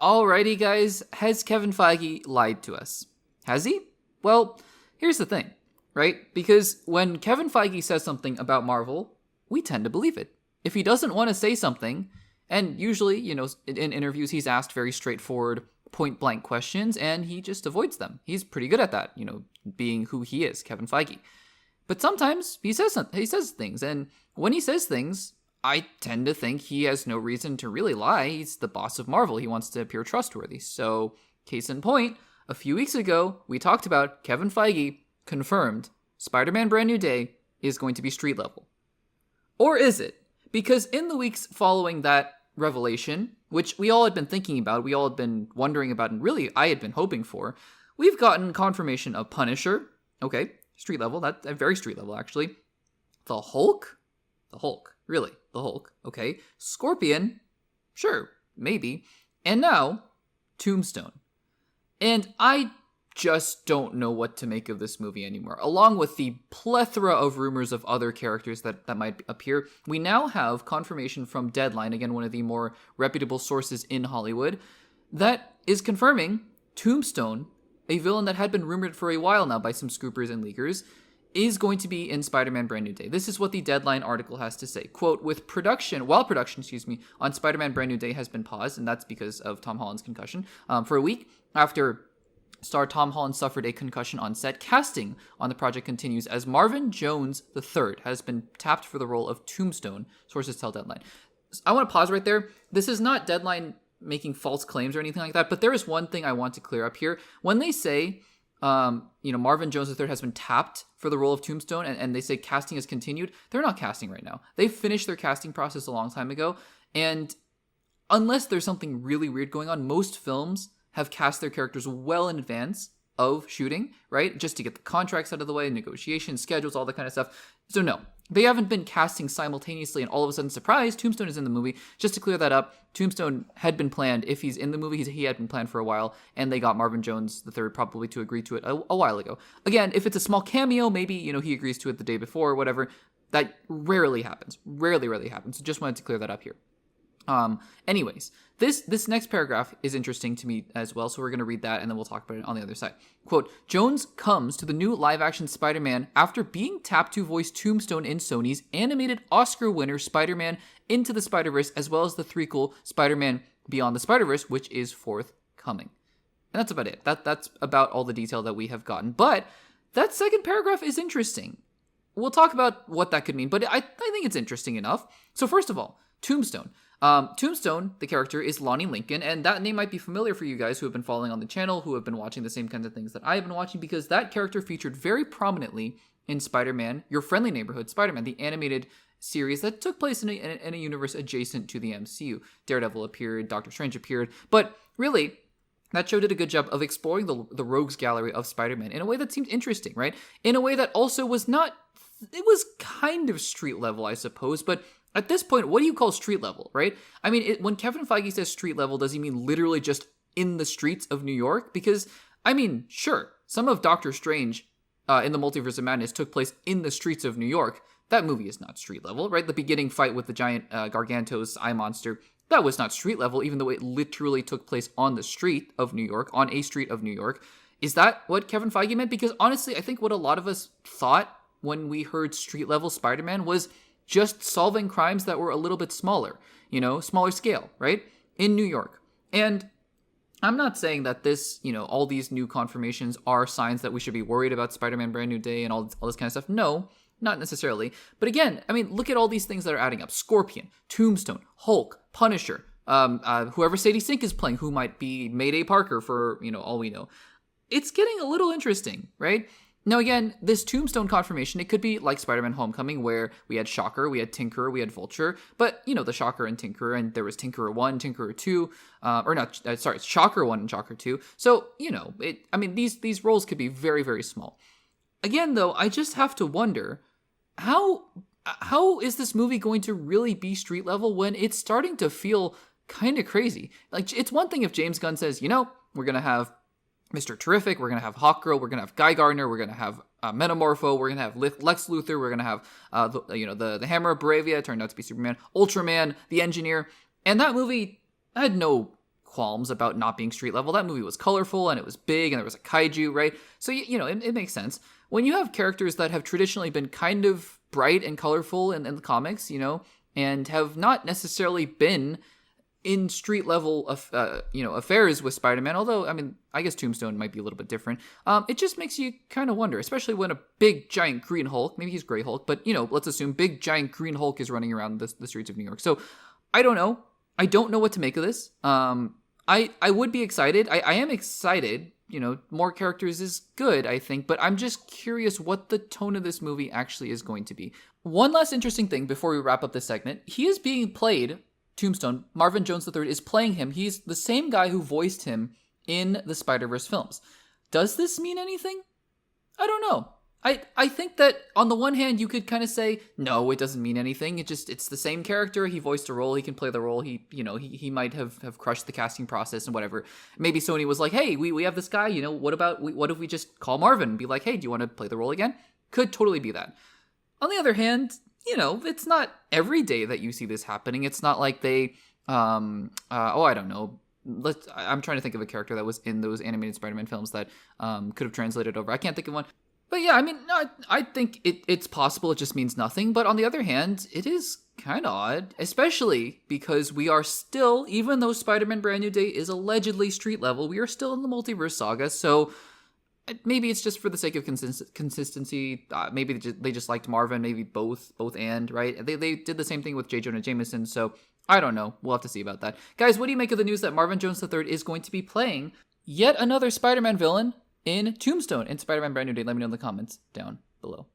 Alrighty, guys, has Kevin Feige lied to us? Has he? Well, here's the thing, right? Because when Kevin Feige says something about Marvel, we tend to believe it. If he doesn't want to say something, and usually, in interviews, he's asked very straightforward, point-blank questions, and he just avoids them. He's pretty good at that, being who he is, Kevin Feige. But sometimes he says things, and when he says things, I tend to think he has no reason to really lie. He's the boss of Marvel. He wants to appear trustworthy. So, case in point, a few weeks ago, we talked about Kevin Feige confirmed Spider-Man Brand New Day is going to be street level. Or is it? Because in the weeks following that revelation, which we all had been thinking about, we all had been wondering about, and really I had been hoping for, we've gotten confirmation of Punisher. Okay, street level. That's very street level, actually. The Hulk? Really, the Hulk. Okay. Scorpion? Sure, maybe. And now, Tombstone. And I just don't know what to make of this movie anymore. Along with the plethora of rumors of other characters that might appear, we now have confirmation from Deadline, again, one of the more reputable sources in Hollywood, that is confirming Tombstone, a villain that had been rumored for a while now by some scoopers and leakers, is going to be in Spider-Man Brand New Day. This is what the Deadline article has to say. Quote, while production on Spider-Man Brand New Day has been paused, and that's because of Tom Holland's concussion, for a week after star Tom Holland suffered a concussion on set, casting on the project continues as Marvin Jones III has been tapped for the role of Tombstone, sources tell Deadline. I want to pause right there. This is not Deadline making false claims or anything like that, but there is one thing I want to clear up here. When they say Marvin Jones III has been tapped for the role of Tombstone, and they say casting has continued, they're not casting right now. They finished their casting process a long time ago, and unless there's something really weird going on, most films have cast their characters well in advance of shooting, right? Just to get the contracts out of the way, negotiations, schedules, all that kind of stuff. So no, they haven't been casting simultaneously and all of a sudden, surprise, Tombstone is in the movie. Just to clear that up, Tombstone had been planned. If he's in the movie, he had been planned for a while, and they got Marvin Jones III probably to agree to it a while ago. Again, if it's a small cameo, maybe, he agrees to it the day before or whatever. That rarely happens. Rarely happens. So just wanted to clear that up here. Anyways, this next paragraph is interesting to me as well, so we're going to read that and then we'll talk about it on the other side. Quote, Jones comes to the new live-action Spider-Man after being tapped to voice Tombstone in Sony's animated Oscar winner Spider-Man Into the Spider-Verse, as well as the threequel Spider-Man Beyond the Spider-Verse, which is forthcoming. And that's about it. That's about all the detail that we have gotten. But that second paragraph is interesting. We'll talk about what that could mean, but I think it's interesting enough. So first of all, Tombstone. Tombstone, the character, is Lonnie Lincoln, and that name might be familiar for you guys who have been following on the channel, who have been watching the same kinds of things that I have been watching, because that character featured very prominently in Spider-Man, Your Friendly Neighborhood Spider-Man, the animated series that took place in a universe adjacent to the MCU. Daredevil appeared, Doctor Strange appeared, but really, that show did a good job of exploring the rogues gallery of Spider-Man in a way that seemed interesting, right? In a way that also was not, it was kind of street level, I suppose, but at this point, what do you call street level, right? I mean, when Kevin Feige says street level, does he mean literally just in the streets of New York? Because, I mean, sure, some of Doctor Strange in the Multiverse of Madness took place in the streets of New York. That movie is not street level, right? The beginning fight with the giant Gargantos eye monster, that was not street level, even though it literally took place on the street of New York, on a street of New York. Is that what Kevin Feige meant? Because honestly, I think what a lot of us thought when we heard street level Spider-Man was just solving crimes that were a little bit smaller, smaller scale, right? In New York. And I'm not saying that this, all these new confirmations are signs that we should be worried about Spider-Man Brand New Day and all this kind of stuff. No, not necessarily. But again, I mean, look at all these things that are adding up. Scorpion, Tombstone, Hulk, Punisher, whoever Sadie Sink is playing, who might be Mayday Parker for, all we know. It's getting a little interesting, right? Now, again, this Tombstone confirmation, it could be like Spider-Man Homecoming, where we had Shocker, we had Tinkerer, we had Vulture, but, the Shocker and Tinkerer, and there was Tinkerer 1, Tinkerer 2, Shocker 1 and Shocker 2. So, these roles could be very, very small. Again, though, I just have to wonder, how is this movie going to really be street level when it's starting to feel kind of crazy? Like, it's one thing if James Gunn says, we're going to have Mr. Terrific, we're going to have Hawkgirl, we're going to have Guy Gardner, we're going to have Metamorpho, we're going to have Lex Luthor, we're going to have the Hammer of Bravia, turned out to be Superman, Ultraman, the Engineer, and that movie had no qualms about not being street level. That movie was colorful and it was big and there was a kaiju, right? So, it makes sense. When you have characters that have traditionally been kind of bright and colorful in the comics, and have not necessarily been in street level affairs with Spider-Man, although, I guess Tombstone might be a little bit different. It just makes you kind of wonder, especially when a big giant green Hulk, maybe he's Gray Hulk, but let's assume big giant green Hulk is running around the streets of New York. So I don't know. I don't know what to make of this. I would be excited. I am excited. More characters is good, I think, but I'm just curious what the tone of this movie actually is going to be. One last interesting thing before we wrap up this segment, he is being played, Tombstone, Marvin Jones III is playing him. He's the same guy who voiced him in the Spider-Verse films. Does this mean anything? I don't know. I think that on the one hand, you could kind of say, no, it doesn't mean anything. It's the same character. He voiced a role. He can play the role. He might have crushed the casting process and whatever. Maybe Sony was like, hey, we have this guy, what if we just call Marvin and be like, hey, do you want to play the role again? Could totally be that. On the other hand, it's not every day that you see this happening. It's not like they, I don't know. I'm trying to think of a character that was in those animated Spider-Man films that could have translated over. I can't think of one. But yeah, I think it's possible. It just means nothing. But on the other hand, it is kind of odd, especially because we are still, even though Spider-Man Brand New Day is allegedly street level, we are still in the multiverse saga. So maybe it's just for the sake of consistency. Maybe they just liked Marvin. Maybe both and, right? They did the same thing with J. Jonah Jameson. So I don't know. We'll have to see about that. Guys, what do you make of the news that Marvin Jones III is going to be playing yet another Spider-Man villain in Tombstone in Spider-Man Brand New Day? Let me know in the comments down below.